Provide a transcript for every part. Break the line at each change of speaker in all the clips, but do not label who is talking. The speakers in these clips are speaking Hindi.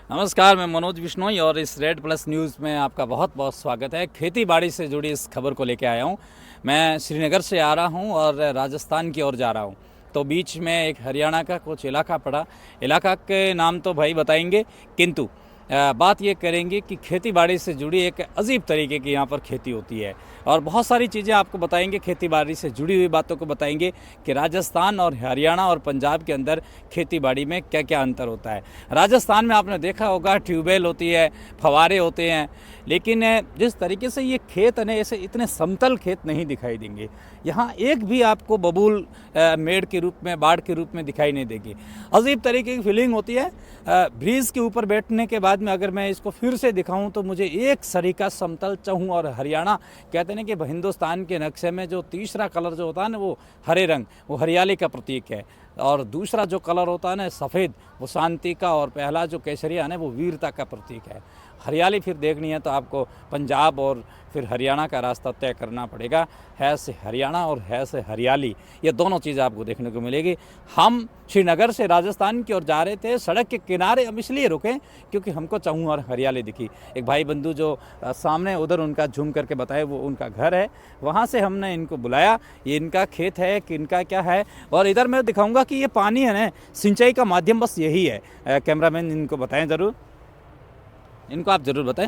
नमस्कार, मैं मनोज बिश्नोई और इस रेड प्लस न्यूज़ में आपका बहुत बहुत स्वागत है। खेती बाड़ी से जुड़ी इस खबर को लेकर आया हूँ। मैं श्रीनगर से आ रहा हूँ और राजस्थान की ओर जा रहा हूँ। तो बीच में एक हरियाणा का कुछ इलाका पड़ा। इलाका के नाम तो भाई बताएंगे, किंतु बात ये करेंगे कि खेती बाड़ी से जुड़ी एक अजीब तरीके की यहाँ पर खेती होती है और बहुत सारी चीज़ें आपको बताएंगे। खेती बाड़ी से जुड़ी हुई बातों को बताएंगे कि राजस्थान और हरियाणा और पंजाब के अंदर खेती बाड़ी में क्या क्या अंतर होता है। राजस्थान में आपने देखा होगा ट्यूबवेल होती है, फव्वारे होते हैं, लेकिन जिस तरीके से ये खेत है ऐसे इतने समतल खेत नहीं दिखाई देंगे। यहाँ एक भी आपको बबूल मेड़ के रूप में, बाढ़ के रूप में दिखाई नहीं देगी। अजीब तरीके की फीलिंग होती है। ब्रिज के ऊपर बैठने के बाद में अगर मैं इसको फिर से दिखाऊं तो मुझे एक सरीका समतल चहूँ। और हरियाणा कहते हैं कि हिंदुस्तान के नक्शे में जो तीसरा कलर जो होता है ना, वो हरे रंग, वो हरियाली का प्रतीक है। और दूसरा जो कलर होता है ना सफ़ेद, वो शांति का, और पहला जो केसरिया है वो वीरता का प्रतीक है। हरियाली फिर देखनी है तो आपको पंजाब और फिर हरियाणा का रास्ता तय करना पड़ेगा। है से हरियाणा और है से हरियाली, ये दोनों चीज़ें आपको देखने को मिलेगी। हम श्रीनगर से राजस्थान की ओर जा रहे थे, सड़क के किनारे हम इसलिए रुके क्योंकि हमको चहूँ और हरियाली दिखी। एक भाई बंधु जो सामने उधर उनका झूम करके बताए वो उनका घर है, वहाँ से हमने इनको बुलाया। ये इनका खेत है कि इनका क्या है। और इधर मैं दिखाऊंगा कि ये पानी है ना, सिंचाई का माध्यम बस यही है। कैमरामैन इनको बताएं ज़रूर, इनको आप ज़रूर बताएं।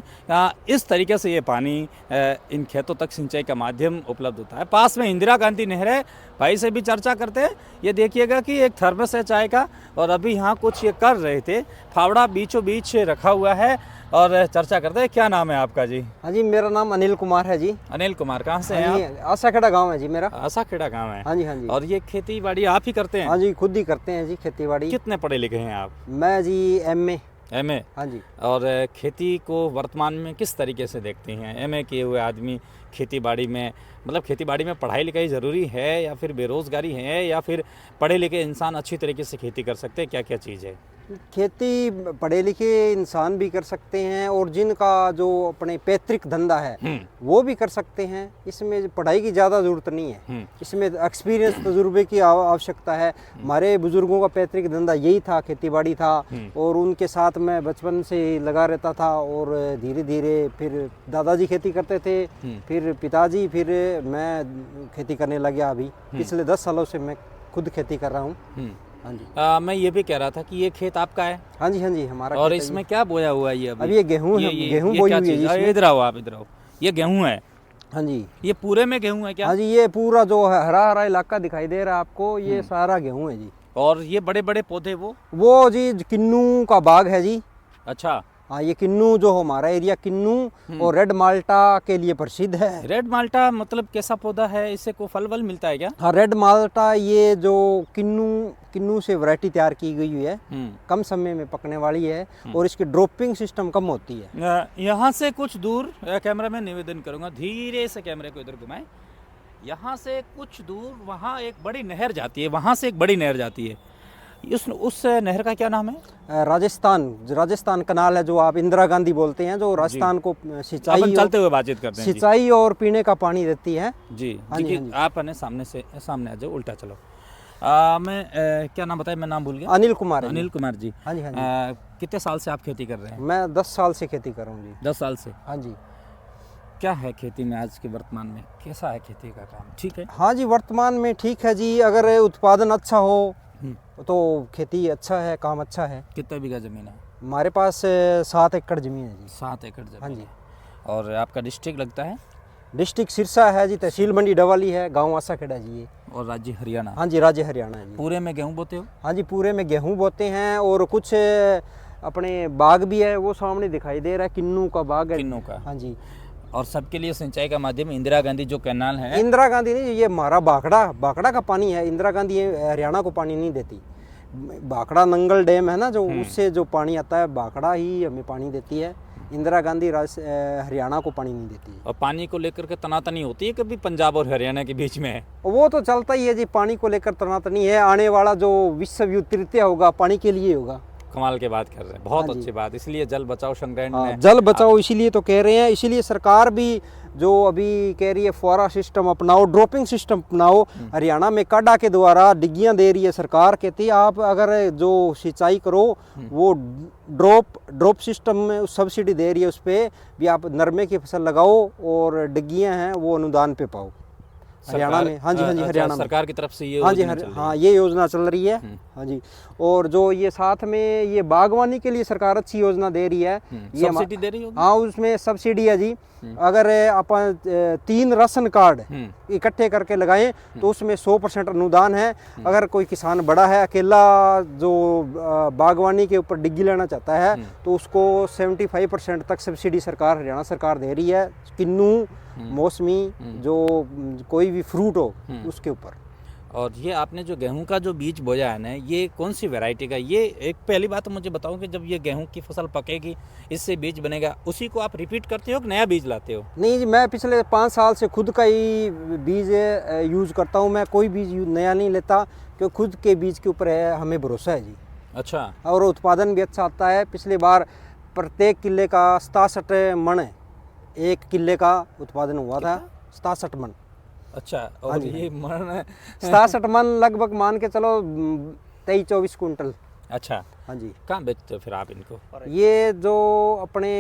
इस तरीके से ये पानी इन खेतों तक सिंचाई का माध्यम उपलब्ध होता है। पास में इंदिरा गांधी नहर है। भाई से भी चर्चा करते हैं। ये देखिएगा कि एक थर्मस है चाय का, और अभी यहाँ कुछ ये कर रहे थे। फावड़ा बीचों बीच रखा हुआ है और चर्चा करते हैं। क्या नाम है आपका जी?
हाँ जी, मेरा नाम अनिल कुमार है जी।
अनिल कुमार, कहाँ से हैं आप?
आसाखेड़ा गांव है जी मेरा।
आसाखेड़ा गाँव है?
हाँ जी, हाँ जी।
और ये खेती बाड़ी आप ही करते हैं?
हाँ जी, खुद ही करते हैं जी खेती बाड़ी।
कितने पढ़े लिखे हैं आप?
मैं जी एमए।
एमए?
हाँ जी।
और खेती को वर्तमान में किस तरीके से देखते हैं? एमए किए हुए आदमी खेती बाड़ी में, मतलब खेती बाड़ी में पढ़ाई लिखाई ज़रूरी है या फिर बेरोज़गारी है, या फिर पढ़े लिखे इंसान अच्छी तरीके से खेती कर सकते हैं? क्या क्या चीज़ है?
खेती पढ़े लिखे इंसान भी कर सकते हैं और जिनका जो अपने पैतृक धंधा है वो भी कर सकते हैं। इसमें पढ़ाई की ज़्यादा ज़रूरत नहीं है। इसमें एक्सपीरियंस, तजुर्बे की आवश्यकता है। हमारे बुजुर्गों का पैतृक धंधा यही था, खेतीबाड़ी था, और उनके साथ मैं बचपन से लगा रहता था। और धीरे धीरे फिर दादाजी खेती करते थे, फिर पिताजी, फिर मैं खेती करने लगा। अभी पिछले 10 सालों से मैं खुद खेती कर रहा हूँ। हाँ जी।
मैं ये भी कह रहा था कि ये खेत आपका है?
हाँ जी, हाँ जी, हमारा।
और इसमें क्या बोया हुआ है ये
अभी ये गेहूँ है, गेहूँ बोई हुई है।
इधर आओ आप, इधर आओ। ये गेहूँ है?
हाँ जी।
ये पूरे में गेहूँ है क्या?
हाँ जी, ये पूरा जो हरा हरा इलाका दिखाई दे रहा है आपको, ये सारा गेहूँ है जी।
और ये बड़े बड़े पौधे
वो जी किन्नू का बाग है जी।
अच्छा।
हाँ, ये किन्नू जो हमारा एरिया किन्नू और रेड माल्टा के लिए प्रसिद्ध है।
रेड माल्टा मतलब कैसा पौधा है? इससे कोई फल वल मिलता है क्या?
हाँ, रेड माल्टा ये जो किन्नू से वैरायटी तैयार की गई हुई है, कम समय में पकने वाली है और इसकी ड्रॉपिंग सिस्टम कम होती है।
यहाँ से कुछ दूर, कैमरा में निवेदन करूँगा धीरे से कैमरे को इधर घुमाएं। यहाँ से कुछ दूर वहाँ एक बड़ी नहर जाती है, वहाँ से एक बड़ी नहर जाती है। उस नहर का क्या नाम है?
राजस्थान कनाल है, जो आप इंदिरा गांधी बोलते हैं, जो राजस्थान को सिंचाई,
चलते हुए बातचीत करते हैं,
सिंचाई और पीने का पानी देती है
जी।
हाँ जी, हाँ जी।
आप सामने आ जाओ, उल्टा चलो। मैं क्या नाम बताया, मैं नाम भूल गया।
अनिल कुमार।
अनिल कुमार जी।
हाँ जी, हाँ जी।
कितने साल से आप खेती कर रहे हैं?
मैं 10 साल से खेती कर रहा हूँ जी।
10 साल से?
हाँ जी।
क्या है खेती में आज के वर्तमान में, कैसा है खेती का काम? ठीक है?
हाँ जी, वर्तमान में ठीक है जी। अगर उत्पादन अच्छा हो तो खेती अच्छा है, काम अच्छा है।
कितना बीघा जमीन है?
हमारे पास 7 एकड़ जमीन है जी।
7 एकड़ जमीन?
हाँ जी।
और आपका डिस्ट्रिक्ट लगता है?
डिस्ट्रिक्ट सिरसा है जी, तहसील मंडी डवाली है, गांव आसाखेड़ा जी ये।
और राज्य हरियाणा?
हाँ जी, राज्य हरियाणा है जी।
पूरे में गेहूँ बोते हो?
हाँ जी, पूरे में गेहूँ बोते हैं और कुछ अपने बाग भी है, वो सामने दिखाई दे रहा है, किन्नू का बाग है।
किन्नू का?
हाँ जी।
और सबके लिए सिंचाई का माध्यम इंदिरा गांधी जो कैनाल है?
इंदिरा गांधी नहीं, ये हमारा बाकड़ा का पानी है। इंदिरा गांधी हरियाणा को पानी नहीं देती। बाकड़ा नंगल डैम है ना, जो उससे जो पानी आता है, बाकड़ा ही हमें पानी देती है। इंदिरा गांधी हरियाणा को पानी नहीं देती है।
और पानी को लेकर के तनातनी होती है कभी पंजाब और हरियाणा के बीच में?
वो तो चलता ही है जी, पानी को लेकर तनातनी है। आने वाला जो विश्व युद्ध तृतीय होगा, पानी के लिए होगा।
कमाल की बात कर रहे हैं, बहुत अच्छी बात। इसलिए जल बचाओ संग्रहण में
जल बचाओ इसीलिए तो कह रहे हैं, इसीलिए सरकार भी जो अभी कह रही है फुहारा सिस्टम अपनाओ, ड्रॉपिंग सिस्टम अपनाओ। हरियाणा में काडा के द्वारा डिग्गियां दे रही है सरकार, कहती है आप अगर जो सिंचाई करो वो ड्रॉप सिस्टम में सब्सिडी दे रही है, उस पर भी आप नरमे की फसल लगाओ और डिग्गियां हैं वो अनुदान पे पाओ हरियाणा में। हाँ जी हरियाणा में
सरकार की तरफ से ये
हाँ जी हाँ ये योजना चल रही है। हाँ जी, और जो ये साथ में ये बागवानी के लिए सरकार अच्छी योजना दे रही है, ये
सब्सिडी दे रही होगी।
हाँ उसमें सब्सिडी है जी। अगर अपन 3 राशन कार्ड इकट्ठे करके लगाएं तो उसमें 100% अनुदान है। अगर कोई किसान बड़ा है, अकेला जो बागवानी के ऊपर डिग्गी लेना चाहता है तो उसको 75% तक सब्सिडी सरकार, हरियाणा सरकार दे रही है। किन्नू, मौसमी, जो कोई भी फ्रूट हो उसके ऊपर।
और ये आपने जो गेहूं का जो बीज बोया है ना, ये कौन सी वैरायटी का? ये एक पहली बात तो मुझे बताओ कि जब ये गेहूं की फसल पकेगी, इससे बीज बनेगा, उसी को आप रिपीट करते हो कि नया बीज लाते हो?
नहीं जी, मैं पिछले 5 साल से खुद का ही बीज यूज़ करता हूँ। मैं कोई बीज नया नहीं लेता, क्योंकि खुद के बीज के ऊपर है हमें भरोसा है जी।
अच्छा। और
उत्पादन भी अच्छा आता है। पिछली बार प्रत्येक किले का 67 मन, 1 किले का उत्पादन हुआ था, 67 मन।
अच्छा, और ये मन
67 मन लगभग मान के चलो 23-24 कुंटल।
अच्छा।
हाँ जी।
कहाँ बेचते हो फिर आप इनको?
ये जो अपने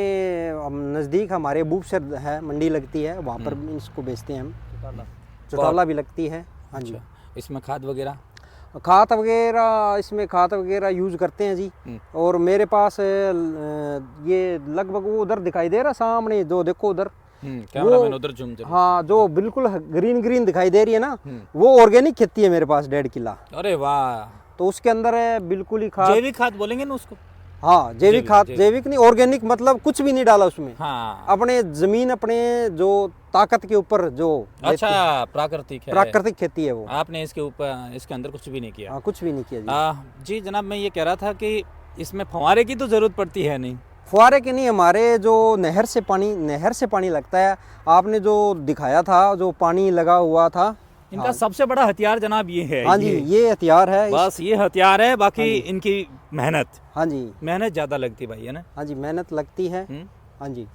नज़दीक हमारे बूबसर है, मंडी लगती है, वहाँ पर इसको बेचते हैं हम। चौटाला भी लगती है। हाँ जी।
इसमें खाद वगैरह
इसमें खाद वगैरह यूज़ करते हैं जी। और मेरे पास ये लगभग वो उधर दिखाई दे रहा सामने, जो देखो उधर,
कैमरामैन उधर झूम।
हाँ, जो बिल्कुल ग्रीन दिखाई दे रही है ना, वो ऑर्गेनिक खेती है मेरे पास 1.5 किला।
अरे वाह।
तो उसके अंदर है बिल्कुल ही खाद,
जैविक खाद बोलेंगे ना उसको?
हाँ जैविक खाद, जैविक नहीं ऑर्गेनिक, मतलब कुछ भी नहीं डाला उसमें।
हाँ।
अपने जमीन, अपने जो ताकत के ऊपर जो।
अच्छा, प्राकृतिक है,
प्राकृतिक खेती है वो।
आपने इसके ऊपर, इसके अंदर कुछ भी नहीं किया?
हाँ, कुछ भी नहीं किया जी।
जी जनाब, मैं ये कह रहा था कि इसमें फव्वारे की तो जरूरत पड़ती है नहीं?
फुहारे के नहीं, हमारे जो नहर से पानी लगता है। आपने जो दिखाया था, जो पानी लगा हुआ था,
इनका सबसे बड़ा हथियार जनाब ये है।
हाँ जी, ये हथियार है,
बस ये हथियार है, बाकी इनकी मेहनत।
हाँ जी,
मेहनत ज्यादा लगती भाई, है ना?
हाँ जी, मेहनत लगती है। हाँ जी।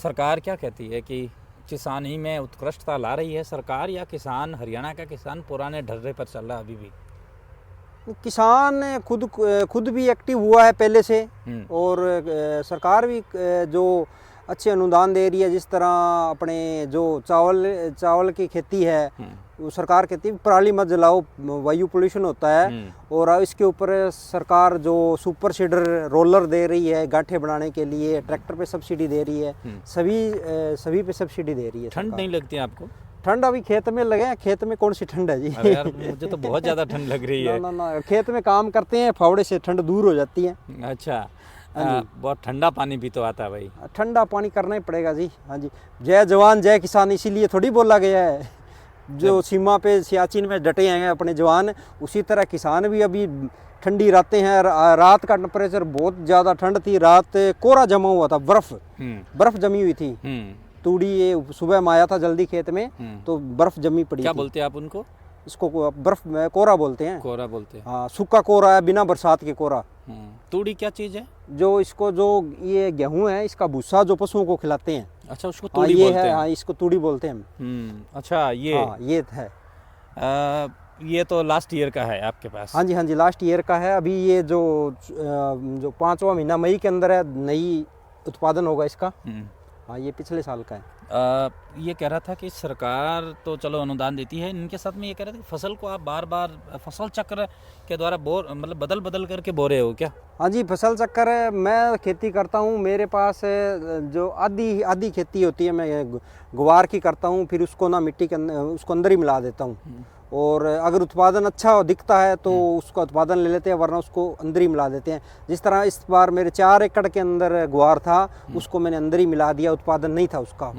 सरकार क्या कहती है कि किसान ही में उत्कृष्टता ला रही है सरकार, या किसान, हरियाणा का किसान पुराने ढर्रे पर चल रहा अभी भी?
किसान खुद भी एक्टिव हुआ है पहले से, और सरकार भी जो अच्छे अनुदान दे रही है। जिस तरह अपने जो चावल की खेती है, वो सरकार कहती है पराली मत जलाओ, वायु पोल्यूशन होता है। और इसके ऊपर सरकार जो सुपर सीडर रोलर दे रही है गांठे बनाने के लिए, ट्रैक्टर पे सब्सिडी दे रही है, सभी पे सब्सिडी दे रही है।
ठंड नहीं लगती आपको?
ठंड अभी खेत में लगे हैं, खेत में कौन सी ठंड है जी?
अरे यार, मुझे तो बहुत ज्यादा ठंड लग रही है।
ना, खेत में काम करते हैं, फावड़े से ठंड दूर हो जाती है।
अच्छा। बहुत ठंडा पानी भी तो आता है भाई?
ठंडा पानी करना ही पड़ेगा जी। हाँ जी, जय जवान जय किसान इसीलिए थोड़ी बोला गया है। जो सीमा पे सियाचिन में डटे हैं अपने जवान, उसी तरह किसान भी अभी ठंडी रातें हैं। रात का टेम्परेचर बहुत ज़्यादा ठंड थी, रात कोहरा जमा हुआ था, बर्फ जमी हुई थी। तूड़ी ये सुबह में आया था जल्दी खेत में, तो बर्फ जमी पड़ी।
क्या बोलते हैं आप उनको?
इसको बर्फ में कोहरा बोलते हैं।
कोहरा बोलते हैं।
हाँ, सूखा कोहरा है, बिना बरसात के कोहरा।
तूड़ी क्या चीज़ है?
जो ये गेहूं है, इसका भूसा जो पशुओं को खिलाते हैं।
अच्छा, उसको तूड़ी बोलते हैं?
हाँ, इसको तूड़ी बोलते हैं।
अच्छा, ये
है।
ये तो लास्ट ईयर का है आपके पास?
हाँ जी, लास्ट ईयर का है। अभी ये जो 5वां महीना मई के अंदर है, नई उत्पादन होगा इसका। हाँ, ये पिछले साल का है।
ये कह रहा था कि सरकार तो चलो अनुदान देती है, इनके साथ में ये कह रहा था कि फसल को आप बार बार फसल चक्र के द्वारा मतलब बदल करके बो रहे हो क्या?
हाँ जी, फसल चक्कर है। मैं खेती करता हूँ, मेरे पास जो आधी खेती होती है, मैं गुवार की करता हूँ, फिर उसको ना मिट्टी के उसको अंदर ही मिला देता हूँ। और अगर उत्पादन अच्छा दिखता है तो उसका उत्पादन ले लेते हैं, वरना उसको अंदर ही मिला देते हैं। जिस तरह इस बार मेरे 4 एकड़ के अंदर गुआर था, उसको मैंने अंदर ही मिला दिया, उत्पादन नहीं था उसका।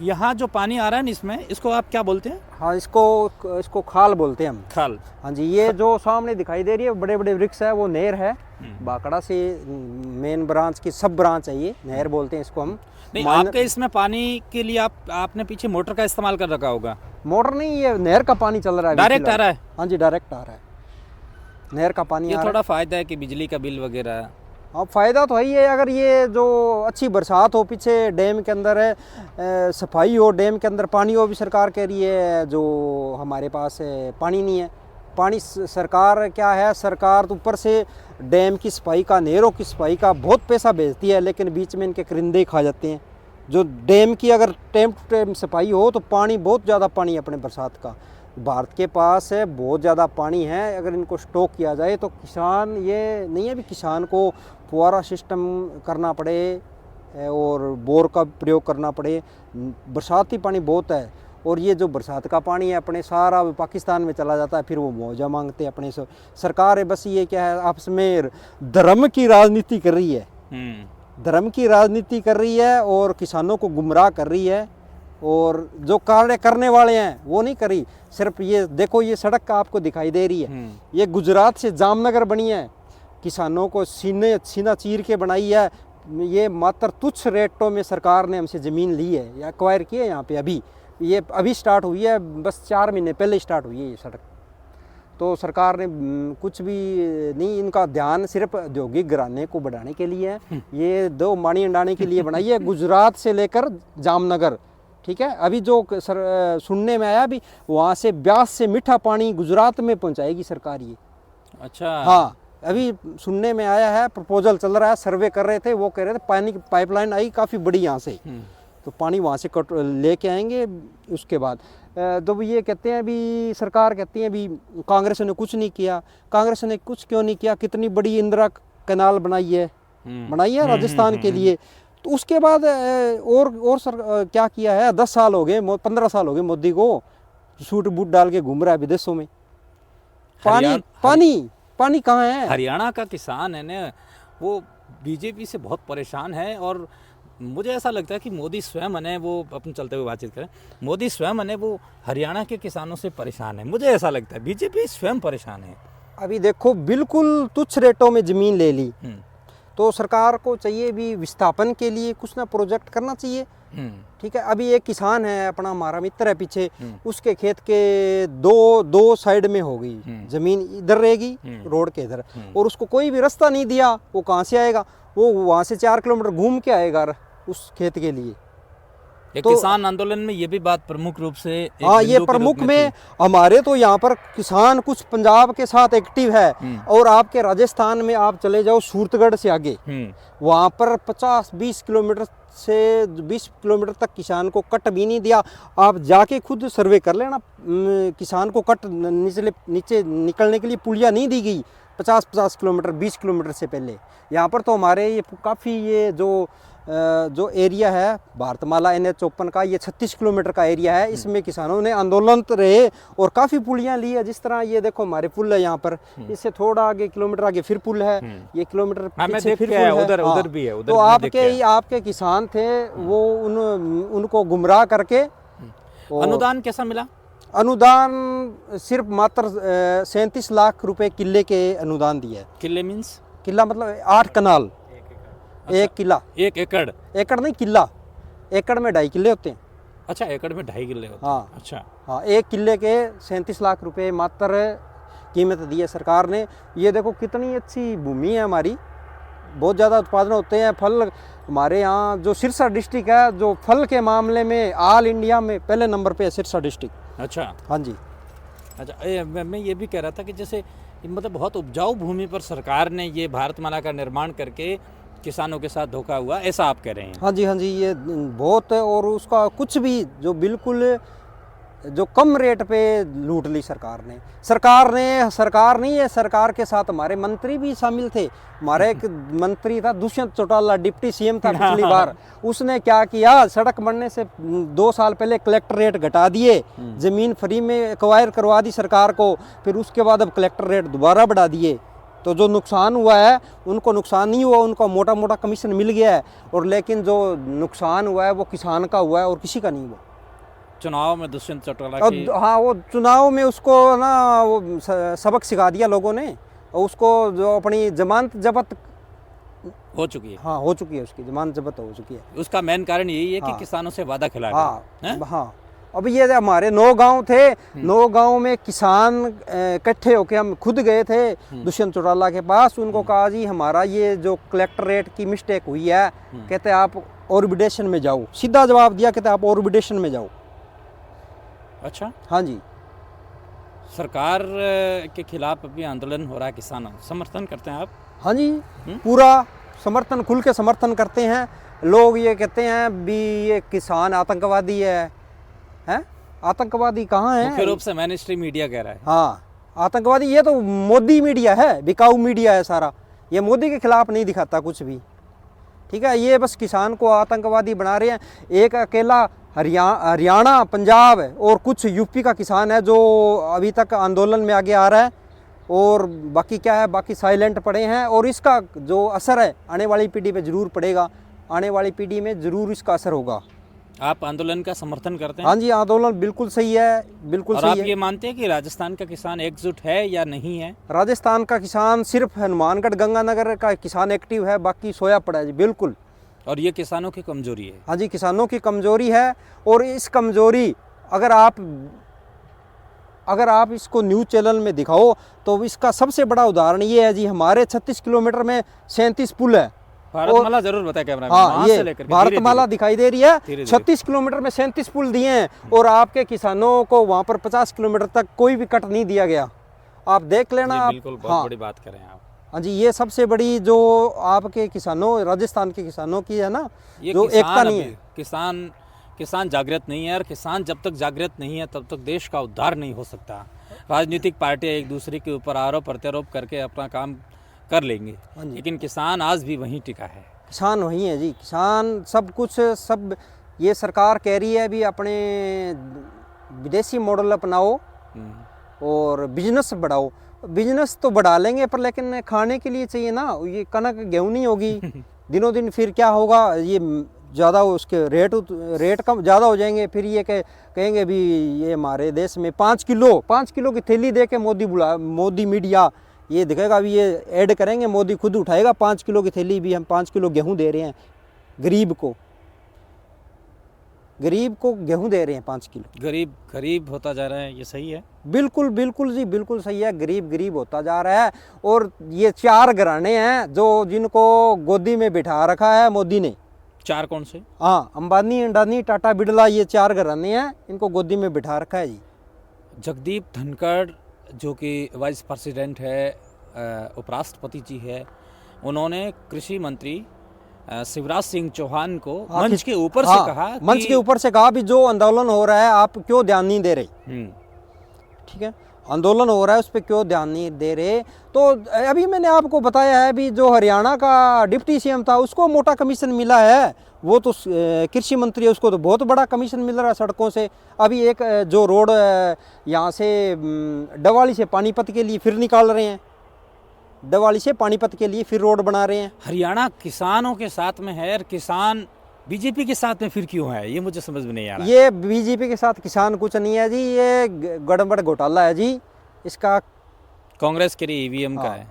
यहाँ जो पानी आ रहा है ना, इसमें इसको आप क्या बोलते हैं?
हाँ, इसको खाल बोलते हैं हम।
खाल।
हाँ जी, ये जो सामने दिखाई दे रही है बड़े बड़े वृक्ष है, वो नहर है। बाकड़ा से मेन ब्रांच की सब ब्रांच है, ये नहर बोलते हैं इसको हम।
नहीं, आपके इसमें पानी के लिए आपने पीछे मोटर का इस्तेमाल कर रखा होगा?
मोटर नहीं, ये नहर का पानी चल रहा है,
डायरेक्ट आ रहा है?
हाँ जी, डायरेक्ट आ रहा है। नहर का पानी
ये
आ रहा
थोड़ा फ़ायदा है कि बिजली का बिल वगैरह।
अब फ़ायदा तो है ही है, अगर ये जो अच्छी बरसात हो, पीछे डैम के अंदर है, सफाई हो, डैम के अंदर पानी हो, भी सरकार कह रही है जो हमारे पास है पानी नहीं है। पानी सरकार क्या है, सरकार तो ऊपर से डैम की सफाई का, नहरों की सफाई का बहुत पैसा भेजती है, लेकिन बीच में इनके करिंदे ही खा जाते हैं। जो डैम की अगर टाइम टू टाइम सफाई हो तो पानी, बहुत ज़्यादा पानी है अपने बरसात का, भारत के पास है, बहुत ज़्यादा पानी है। अगर इनको स्टॉक किया जाए तो किसान, ये नहीं है भी किसान को फुहारा सिस्टम करना पड़े और बोर का प्रयोग करना पड़े। बरसाती पानी बहुत है, और ये जो बरसात का पानी है अपने सारा पाकिस्तान में चला जाता है, फिर वो मुआवजा मांगते हैं अपने से। सरकार है बस ये क्या है, आपस में धर्म की राजनीति कर रही है, धर्म की राजनीति कर रही है और किसानों को गुमराह कर रही है, और जो कार्य करने वाले हैं वो नहीं करी। सिर्फ ये देखो, ये सड़क आपको दिखाई दे रही है, ये गुजरात से जामनगर बनी है, किसानों को सीना चीर के बनाई है। ये मात्र तुच्छ रेटों में सरकार ने हमसे ज़मीन ली है या एक्वायर की है यहाँ पे। ये अभी स्टार्ट हुई है, बस 4 महीने पहले स्टार्ट हुई है ये सड़क। तो सरकार ने कुछ भी नहीं, इनका ध्यान सिर्फ औद्योगिक घराने को बढ़ाने के लिए है। ये 2 माणी अंडाने के लिए बनाई है, गुजरात से लेकर जामनगर, ठीक है। अभी जो सुनने में आया भी, वहाँ से ब्यास से मीठा पानी गुजरात में पहुँचाएगी सरकार ये। अच्छा, हाँ, अभी सुनने में आया है, प्रपोजल चल रहा है, सर्वे कर रहे थे, वो कह रहे थे पानी की पाइपलाइन आई काफ़ी बड़ी यहाँ से, तो पानी वहाँ से लेके आएंगे। उसके बाद तो ये कहते हैं भी, सरकार कहती है भी कांग्रेस ने कुछ नहीं किया। कांग्रेस ने कुछ क्यों नहीं किया, कितनी बड़ी इंदिरा कैनाल बनाई है राजस्थान के लिए। तो उसके बाद और क्या किया है, 10 साल हो गए, 15 साल हो गए मोदी को, सूट बूट डाल के घूम रहा है विदेशों में। पानी कहाँ है?
हरियाणा का किसान है ना, वो बीजेपी से बहुत परेशान है, और मुझे ऐसा लगता है कि मोदी स्वयं है वो, अपन चलते हुए बातचीत करें, मोदी स्वयं है वो हरियाणा के किसानों से परेशान है। मुझे ऐसा लगता है बीजेपी स्वयं परेशान है।
अभी देखो, बिल्कुल तुच्छ रेटों में ज़मीन ले ली, तो सरकार को चाहिए भी विस्थापन के लिए कुछ ना प्रोजेक्ट करना चाहिए, ठीक है। अभी एक किसान है अपना, हमारा मित्र है पीछे, उसके खेत के दो साइड में हो गई जमीन, इधर रहेगी रोड के इधर, और उसको कोई भी रास्ता नहीं दिया, वो कहाँ से आएगा? वो वहाँ से 4 किलोमीटर घूम के आएगा उस खेत के लिए।
तो किसान आंदोलन में ये भी बात प्रमुख रूप से,
हाँ, ये प्रमुख में हमारे तो यहाँ पर किसान कुछ पंजाब के साथ एक्टिव है, और आपके राजस्थान में आप चले जाओ सूरतगढ़ से आगे, वहाँ पर 50-20 किलोमीटर से 20 किलोमीटर तक किसान को कट भी नहीं दिया। आप जाके खुद सर्वे कर लेना, किसान को कट नीचे निकलने के लिए पुलिया नहीं दी गई 50-50 किलोमीटर, 20 किलोमीटर से पहले। यहाँ पर तो हमारे ये काफ़ी, ये जो एरिया है भारतमाला NH-54 का, ये 36 किलोमीटर का एरिया है, इसमें किसानों ने आंदोलन रहे और काफ़ी पुलियाँ ली है। जिस तरह ये देखो हमारे पुल है यहाँ पर, इससे थोड़ा आगे किलोमीटर आगे फिर पुल है, ये किलोमीटर पीछे फिर पुल है,
उधर भी है।
तो आपके किसान थे वो, उनको गुमराह करके।
अनुदान कैसा मिला?
अनुदान सिर्फ मात्र 37 लाख रुपए किले के अनुदान दिया है।
किले मीन्स?
किला मतलब 8 कनाल, 1 किला,
1 एकड़,
एकड़ नहीं किला, एकड़ में 2.5 किले होते हैं।
अच्छा, एकड़ में 2.5 किले होते हैं।
हाँ,
अच्छा,
हाँ, 1 किले के 37 लाख रुपए मात्र कीमत दी है सरकार ने। ये देखो कितनी अच्छी भूमि है हमारी, बहुत ज़्यादा उत्पादन होते हैं फल हमारे यहाँ। जो सिरसा डिस्ट्रिक्ट है, जो फल के मामले में ऑल इंडिया में पहले नंबर पे है सिरसा डिस्ट्रिक्ट।
अच्छा,
हाँ जी।
अच्छा, मैं ये भी कह रहा था कि जैसे मतलब बहुत उपजाऊ भूमि पर सरकार ने ये भारतमाला का निर्माण करके किसानों के साथ धोखा हुआ, ऐसा आप कह रहे हैं?
हाँ जी, ये बहुत है, और उसका कुछ भी जो बिल्कुल जो कम रेट पे लूट ली सरकार नहीं है, सरकार के साथ हमारे मंत्री भी शामिल थे। हमारे एक मंत्री था दुष्यंत चौटाला, डिप्टी CM था पिछली बार, उसने क्या किया, सड़क बनने से 2 साल पहले कलेक्टर रेट घटा दिए, जमीन फ्री में एक्वायर करवा दी सरकार को, फिर उसके बाद अब कलेक्टर रेट दोबारा बढ़ा दिए। तो जो नुकसान हुआ है उनको नुकसान नहीं हुआ, उनको मोटा मोटा कमीशन मिल गया है, और लेकिन जो नुकसान हुआ है वो किसान का हुआ है और किसी का नहीं हुआ।
चुनाव में दुष्यंत चौटाला की,
हाँ, वो चुनाव में उसको ना वो सबक सिखा दिया लोगों ने, और उसको जो अपनी जमानत जब्त
हो चुकी है।
हाँ, हो चुकी है, उसकी जमानत जब्त हो चुकी है।
उसका मेन कारण यही है कि किसानों से वादा खिला
हाँ, हाँ, अब ये हमारे 9 गांव थे, 9 गांव में किसान इकट्ठे होके हम खुद गए थे दुष्यंत चौटाला के पास। उनको कहा जी हमारा ये जो कलेक्टरेट की मिस्टेक हुई है, कहते आप ऑर्बिटेशन में जाओ। सीधा जवाब दिया, कहते आप ऑर्बिटेशन में जाओ।
अच्छा,
हाँ जी।
सरकार के खिलाफ अभी आंदोलन हो रहा है, किसान समर्थन करते हैं आप?
हाँ जी, पूरा समर्थन, खुल के समर्थन करते हैं। लोग ये कहते हैं भी ये किसान आतंकवादी है। आतंकवादी कहाँ है?
मुख्य रूप से मेन स्ट्रीम मीडिया कह रहा है।
हाँ, आतंकवादी ये तो मोदी मीडिया है, बिकाऊ मीडिया है सारा। ये मोदी के खिलाफ नहीं दिखाता कुछ भी, ठीक है। ये बस किसान को आतंकवादी बना रहे हैं। एक अकेला हरियाणा, पंजाब और कुछ यूपी का किसान है जो अभी तक आंदोलन में आगे आ रहा है, और बाकी क्या है, बाकी साइलेंट पड़े हैं। और इसका जो असर है आने वाली पीढ़ी पे ज़रूर पड़ेगा, आने वाली पीढ़ी में ज़रूर इसका असर होगा।
आप आंदोलन का समर्थन करते हैं?
हाँ जी, आंदोलन बिल्कुल सही है, बिल्कुल सही है।
और आप ये मानते हैं कि राजस्थान का किसान एकजुट है या नहीं है?
राजस्थान का किसान सिर्फ हनुमानगढ़ गंगानगर का किसान एक्टिव है, बाकी सोया पड़ा है जी, बिल्कुल।
और ये किसानों की कमजोरी है?
हाँ जी, किसानों की कमजोरी है। और इस कमजोरी अगर आप इसको न्यूज़ चैनल में दिखाओ तो इसका सबसे बड़ा उदाहरण ये है जी, हमारे 36 किलोमीटर में 37 पुल है।
भारतमाला जरूर बताए कैमरा में।
हाँ, ये भारतमाला दिखाई दे रही है। 36 किलोमीटर में 37 पुल दिए हैं, और आपके किसानों को वहाँ पर 50 किलोमीटर तक कोई भी कट नहीं दिया गया। आप देख लेना।
बिल्कुल, बहुत बड़ी बात करें आप।
हाँ जी, ये सबसे बड़ी जो आपके किसानों, राजस्थान के किसानों की है ना, जो एकता नहीं है।
किसान जागृत नहीं है, और किसान जब तक जागृत नहीं है तब तक देश का उद्धार नहीं हो सकता। राजनीतिक पार्टियां एक दूसरे के ऊपर आरोप प्रत्यारोप करके अपना काम कर लेंगे, लेकिन किसान आज भी वहीं टिका है।
किसान वहीं है जी, किसान सब कुछ, सब ये सरकार कह रही है भी अपने विदेशी मॉडल अपनाओ और बिजनेस बढ़ाओ। बिजनेस तो बढ़ा लेंगे, पर लेकिन खाने के लिए चाहिए ना। ये कनक गेहूँ नहीं होगी दिनों दिन, फिर क्या होगा, ये ज़्यादा उसके रेट कम ज़्यादा हो जाएंगे। फिर ये कहेंगे भी ये हमारे देश में 5 किलो की थैली दे के मोदी मीडिया ये दिखेगा, भी ये ऐड करेंगे, मोदी खुद उठाएगा 5 किलो की थैली भी, हम 5 किलो गेहूँ दे रहे हैं गरीब को गेहूँ दे रहे हैं 5 किलो।
गरीब होता जा रहा है, ये सही है?
बिल्कुल बिल्कुल जी, बिल्कुल सही है। गरीब होता जा रहा है। और ये 4 घराने हैं जो जिनको गोदी में बिठा रखा है मोदी ने।
4 कौन से?
हाँ, अंबानी, अडानी, टाटा, बिरला, ये 4 घराने हैं, इनको गोदी में बिठा रखा है जी।
जगदीप धनखड़ जो कि वाइस प्रेसिडेंट है, उपराष्ट्रपति जी है, उन्होंने कृषि मंत्री शिवराज सिंह चौहान को मंच के ऊपर से कहा,
मंच के ऊपर से कहा भी जो आंदोलन हो रहा है आप क्यों ध्यान नहीं दे रहे। ठीक है, आंदोलन हो रहा है उस पर क्यों ध्यान नहीं दे रहे। तो अभी मैंने आपको बताया है भी जो हरियाणा का डिप्टी सीएम था उसको मोटा कमीशन मिला है, वो तो कृषि मंत्री है, उसको तो बहुत बड़ा कमीशन मिल रहा है सड़कों से। अभी एक जो रोड यहाँ से डवाली से पानीपत के लिए फिर निकाल रहे हैं, डवाली से पानीपत के लिए फिर रोड बना रहे हैं।
हरियाणा किसानों के साथ में है, और किसान बीजेपी के साथ में फिर क्यों है, ये मुझे समझ में नहीं आ रहा।
ये बीजेपी के साथ किसान कुछ नहीं है जी, ये गड़बड़ घोटाला है जी इसका।
कांग्रेस के लिए ईवीएम का है,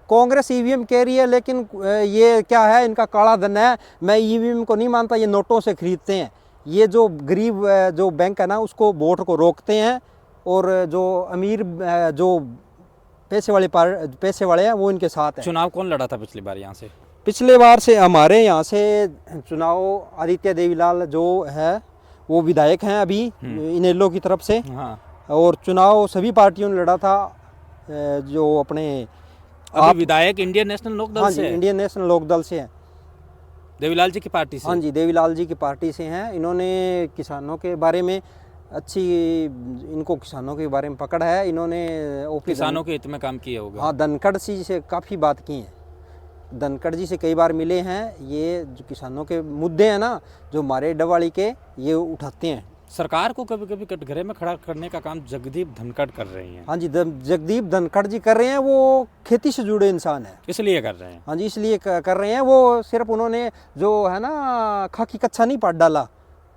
कांग्रेस ईवीएम कह रही है, लेकिन ये क्या है, इनका काला धन है। मैं ईवीएम को नहीं मानता, ये नोटों से खरीदते हैं। ये जो गरीब जो बैंक है ना उसको वोट को रोकते हैं, और जो अमीर जो पैसे वाले हैं वो इनके साथ है।
चुनाव कौन लड़ा था पिछली बार यहाँ से?
पिछले बार से हमारे यहाँ से चुनाव आदित्य देवीलाल जो है वो विधायक हैं अभी इनेलो की तरफ से।
हाँ।
और चुनाव सभी पार्टियों ने लड़ा था, जो अपने
अभी विधायक इंडियन नेशनल लोक दल से?
इंडियन नेशनल लोक दल से हैं,
देवीलाल जी की पार्टी से।
हाँ जी, देवीलाल जी की पार्टी से हैं। इन्होंने किसानों के बारे में इनको किसानों के बारे में पकड़ है। इन्होंने
किसानों के हित में काम किया होगा।
हाँ, धनखड़ जी से काफ़ी बात की है, धनखड़ जी से कई बार मिले हैं। ये जो किसानों के मुद्दे हैं ना, जो हमारे डवाली के, ये उठाते हैं।
सरकार को कभी कभी कटघरे में खड़ा करने का काम जगदीप धनखड़ कर रही हैं।
हाँ जी, जगदीप धनखड़ जी कर रहे हैं। वो खेती से जुड़े इंसान हैं,
इसलिए कर रहे हैं।
हाँ जी, इसलिए कर रहे हैं। वो सिर्फ उन्होंने जो है ना खाकी कच्चा नहीं पाट डाला,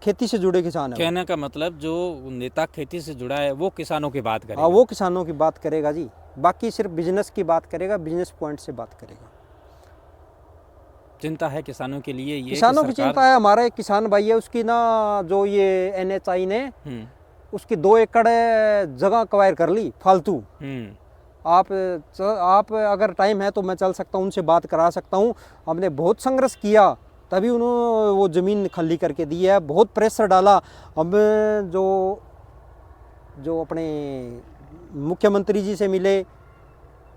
खेती से जुड़े किसान है।
कहने का मतलब जो नेता खेती से जुड़ा है वो किसानों की बात करेगा।
हाँ, वो किसानों की बात करेगा जी, बाकी सिर्फ बिजनेस की बात करेगा, बिजनेस पॉइंट से बात करेगा।
चिंता है किसानों के लिए, ये
किसानों की चिंता है। हमारा एक किसान भाई है, उसकी ना जो ये NHI ने उसकी 2 एकड़ जगह कवायर कर ली फालतू। आप अगर टाइम है तो मैं चल सकता हूँ, उनसे बात करा सकता हूँ। हमने बहुत संघर्ष किया तभी उन्होंने वो ज़मीन खाली करके दी है, बहुत प्रेशर डाला। अब जो अपने मुख्यमंत्री जी से मिले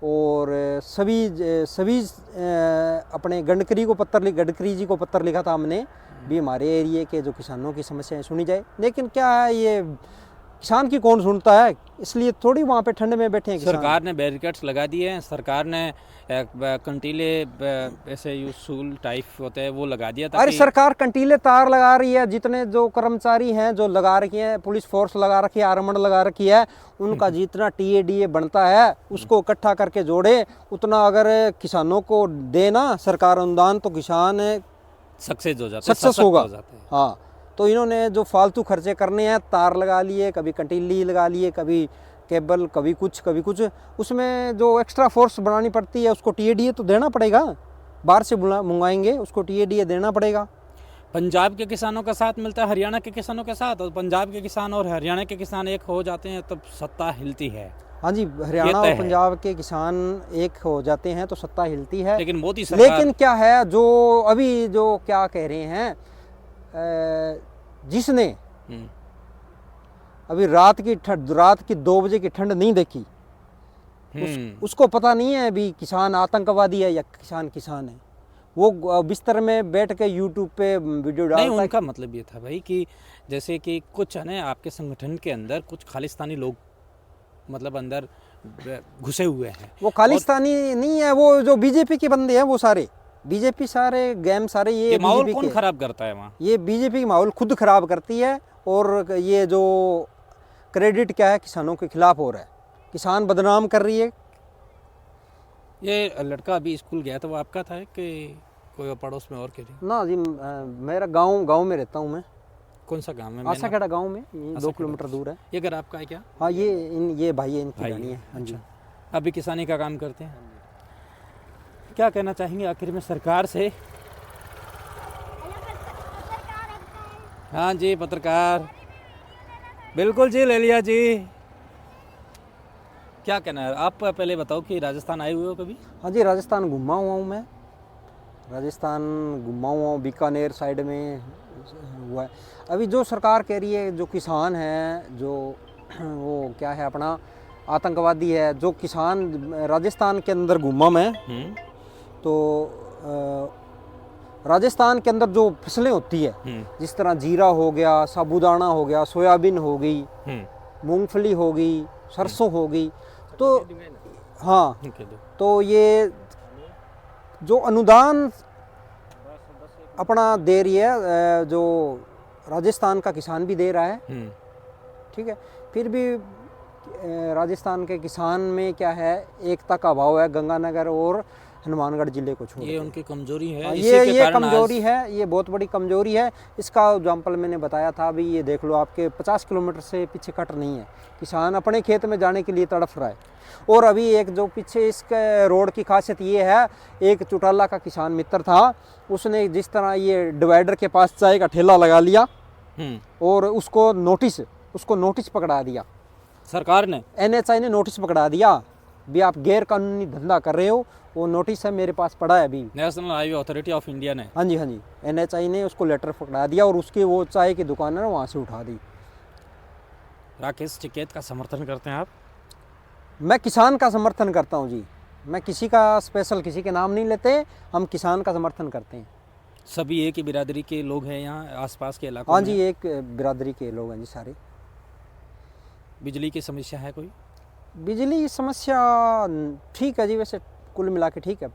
और सभी अपने गडकरी जी को पत्र लिखा था हमने भी हमारे एरिया के जो किसानों की समस्याएं सुनी जाए। लेकिन क्या है, ये किसान की कौन सुनता है, इसलिए थोड़ी वहाँ पे ठंड में बैठे हैं किसान।
सरकार ने बैरिकेड्स लगा दिए हैं, सरकार ने कंटीले ऐसे यूसूल टाइप होते हैं वो लगा दिया।
अरे सरकार कंटीले तार लगा रही है, जितने जो कर्मचारी हैं जो लगा रखी है, पुलिस फोर्स लगा रखी है, आर्मड लगा रखी है, उनका जितना टीएडीए बनता है उसको इकट्ठा करके जोड़े, उतना अगर किसानों को दे ना सरकार अनुदान तो किसान सक्सेस होगा। हाँ, तो इन्होंने जो फालतू खर्चे करने हैं, तार लगा लिए, कभी कंटीली लगा लिए, कभी केबल, कभी कुछ, उसमें जो एक्स्ट्रा फोर्स बनानी पड़ती है उसको टीएडीए तो देना पड़ेगा। बाहर से मंगाएंगे उसको टीएडीए देना पड़ेगा।
पंजाब के किसानों का साथ मिलता है हरियाणा के किसानों के साथ, और पंजाब के किसान और हरियाणा के किसान एक हो जाते हैं तब सत्ता हिलती है।
हाँ जी, हरियाणा और पंजाब के किसान एक हो जाते हैं तो सत्ता हिलती है।
लेकिन मोदी सरकार,
लेकिन क्या है, जो अभी जो क्या कह रहे हैं, जिसने अभी रात की 2 बजे की ठंड नहीं देखी, उसको पता नहीं है अभी किसान आतंकवादी है या किसान है। वो बिस्तर में बैठ के यूट्यूब पे वीडियो डालता है।
उनका मतलब ये था भाई कि जैसे कि कुछ है ना आपके संगठन के अंदर कुछ खालिस्तानी लोग मतलब अंदर घुसे हुए हैं।
वो खालिस्तानी नहीं है, वो जो बीजेपी के बंदे हैं, वो सारे बीजेपी, सारे गेम सारे ये
माहौल कौन खराब करता है वहाँ?
ये बीजेपी की माहौल खुद खराब करती है। और ये जो क्रेडिट क्या है किसानों के खिलाफ हो रहा है, किसान बदनाम कर रही है।
ये लड़का अभी स्कूल गया था, वो आपका था कि कोई पड़ोस में और के लिए?
ना जी, मेरा गांव में रहता हूँ मैं।
कौन सा गांव है?
आसाखेड़ा गांव में, 2 किलोमीटर दूर है।
ये घर आपका है क्या?
हाँ, ये भाई है, इनकी रानी है। हाँ जी।
अभी किसानी का काम करते हैं। क्या कहना चाहेंगे आखिर में सरकार से? हाँ जी, पत्रकार, बिल्कुल जी, ले लिया जी। क्या कहना है? आप पहले बताओ कि राजस्थान आए हुए हो कभी?
हाँ जी, राजस्थान घुमा हुआ हूँ मैं। राजस्थान घुमा हुआ हूँ, बीकानेर साइड में हुआ है। अभी जो सरकार कह रही है, जो किसान है, जो वो क्या है अपना आतंकवादी है, जो किसान राजस्थान के अंदर घूमा मैं, तो राजस्थान के अंदर जो फसलें होती है, जिस तरह जीरा हो गया, साबूदाना हो गया, सोयाबीन हो गई, मूंगफली हो गई, सरसों हो गई, तो हाँ, तो ये जो अनुदान अपना दे रही है, जो राजस्थान का किसान भी दे रहा है, ठीक है। फिर भी राजस्थान के किसान में क्या है, एकता का अभाव है, गंगानगर और हनुमानगढ़ जिले को छोड़।
ये उनकी कमजोरी है।
ये कमजोरी है, ये बहुत बड़ी कमजोरी है। इसका एग्जाम्पल मैंने बताया था अभी, ये देख लो, आपके 50 किलोमीटर से पीछे कट नहीं है, किसान अपने खेत में जाने के लिए तड़फ रहा है। और अभी एक जो पीछे इसके रोड की खासियत ये है, एक चौटाला का किसान मित्र था, उसने जिस तरह ये डिवाइडर के पास चाय का ठेला लगा लिया और उसको नोटिस पकड़ा दिया
सरकार ने,
NHI ने नोटिस पकड़ा दिया भी आप गैर कानूनी धंधा कर रहे हो। वो नोटिस है मेरे पास पड़ा है अभी,
national highway authority of India ने।
हाँ जी, NHI ने उसको लेटर पकड़ा दिया और उसकी वो चाय की दुकान है ना, वहाँ से उठा दी।
राकेश टिकैत का समर्थन करते हैं आप?
मैं किसान का समर्थन करता हूँ जी, मैं किसी का स्पेशल किसी के नाम नहीं लेते, हम किसान का समर्थन करते हैं।
सभी एक ही बिरादरी के लोग हैं यहाँ आसपास के इलाकों
हाँ
में?
जी, एक बिरादरी के लोग हैं जी सारे।
बिजली की समस्या है कोई?
बिजली समस्या ठीक है जी, वैसे कुल मिला के ठीक है।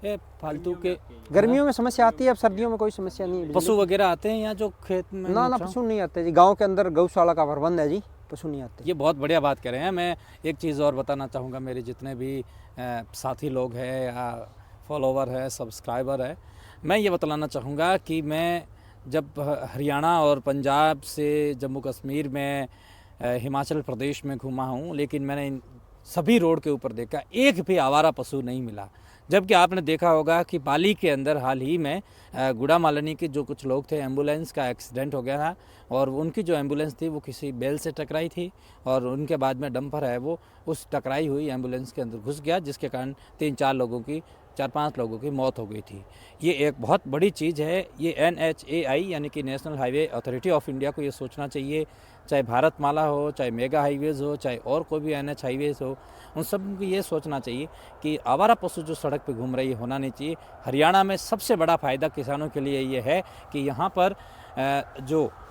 ये फालतू के
गर्मियों में समस्या आती है, अब सर्दियों में कोई समस्या नहीं है।
पशु वगैरह आते हैं यहाँ जो खेत में?
ना पशु नहीं आते जी, गांव के अंदर गौशाला का प्रबंध है जी, पशु नहीं आते।
ये बहुत बढ़िया बात कर रहे हैं। मैं एक चीज़ और बताना चाहूँगा, मेरे जितने भी साथी लोग हैं या फॉलोवर है, सब्सक्राइबर है, मैं ये बतलाना चाहूँगा कि मैं जब हरियाणा और पंजाब से जम्मू कश्मीर में, हिमाचल प्रदेश में घूमा हूँ, लेकिन मैंने इन सभी रोड के ऊपर देखा एक भी आवारा पशु नहीं मिला। जबकि आपने देखा होगा कि पाली के अंदर हाल ही में गुड़ामालनी के जो कुछ लोग थे, एम्बुलेंस का एक्सीडेंट हो गया था और उनकी जो एम्बुलेंस थी वो किसी बेल से टकराई थी और उनके बाद में डंपर है वो उस टकराई हुई एम्बुलेंस के अंदर घुस गया, जिसके कारण 4-5 लोगों की मौत हो गई थी। ये एक बहुत बड़ी चीज़ है। ये NHAI यानी कि national highway authority of India को ये सोचना चाहिए, चाहे भारतमाला हो, चाहे मेगा हाईवेज़ हो, चाहे और कोई भी NH हाईवेज़ हो, उन सब को ये सोचना चाहिए कि आवारा पशु जो सड़क पे घूम रही है होना नहीं चाहिए। हरियाणा में सबसे बड़ा फ़ायदा किसानों के लिए ये है कि यहाँ पर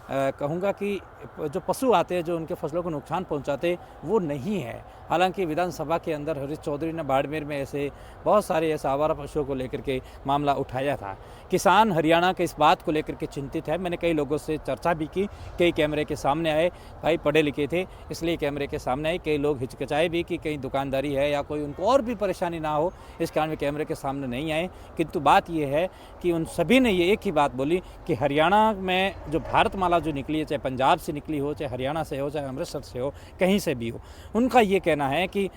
कहूँगा कि जो पशु आते हैं जो उनके फसलों को नुकसान पहुँचाते वो नहीं है। हालांकि विधानसभा के अंदर हरीश चौधरी ने बाड़मेर में ऐसे बहुत सारे ऐसे आवारा पशुओं को लेकर के मामला उठाया था। किसान हरियाणा के इस बात को लेकर के चिंतित है। मैंने कई लोगों से चर्चा भी की, कई कैमरे के सामने आए, भाई पढ़े लिखे थे इसलिए कैमरे के सामने आए। कई लोग हिचकिचाए भी कि कहीं दुकानदारी है या कोई उनको और भी परेशानी ना हो इस कारण वे कैमरे के सामने नहीं आए। किंतु बात यह है कि उन सभी ने ये एक ही बात बोली कि हरियाणा में जो भारतमाला जो निकली है, चाहे पंजाब से निकली हो, चाहे हरियाणा से हो, चाहे अमृतसर से हो, कहीं से भी हो, उनका ये कहना है कि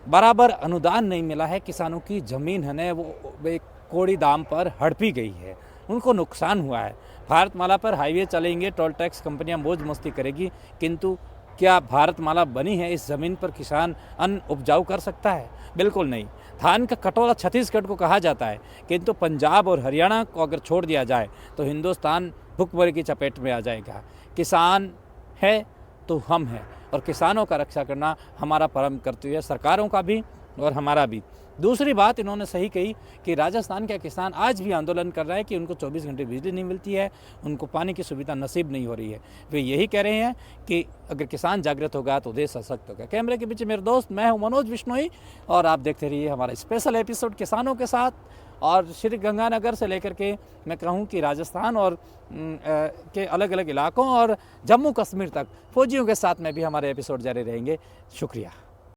बराबर अनुदान नहीं मिला है। किसानों की ज़मीन है ना वो एक कोड़ी दाम पर हड़पी गई है, उनको नुकसान हुआ है। भारतमाला पर हाईवे चलेंगे, टोल टैक्स कंपनियां मौज मस्ती करेगी, किंतु क्या भारतमाला बनी है इस ज़मीन पर किसान अन्न उपजाऊ कर सकता है? बिल्कुल नहीं। धान का कटोरा छत्तीसगढ़ को कहा जाता है, किंतु पंजाब और हरियाणा को अगर छोड़ दिया जाए तो हिंदुस्तान भुखमरी की चपेट में आ जाएगा। किसान है तो हम हैं और किसानों का रक्षा करना हमारा परम कर्तव्य है, सरकारों का भी और हमारा भी। दूसरी बात इन्होंने सही कही कि राजस्थान के किसान आज भी आंदोलन कर रहे हैं कि उनको 24 घंटे बिजली नहीं मिलती है, उनको पानी की सुविधा नसीब नहीं हो रही है। वे यही कह रहे हैं कि अगर किसान जागृत होगा तो देश सशक्त होगा। कैमरे के पीछे मेरे दोस्त, मैं हूं मनोज बिश्नोई और आप देखते रहिए हमारा स्पेशल एपिसोड किसानों के साथ। और श्री गंगानगर से लेकर के मैं कहूँ कि राजस्थान और के अलग अलग इलाकों और जम्मू कश्मीर तक फौजियों के साथ में भी हमारे एपिसोड जारी रहेंगे। शुक्रिया।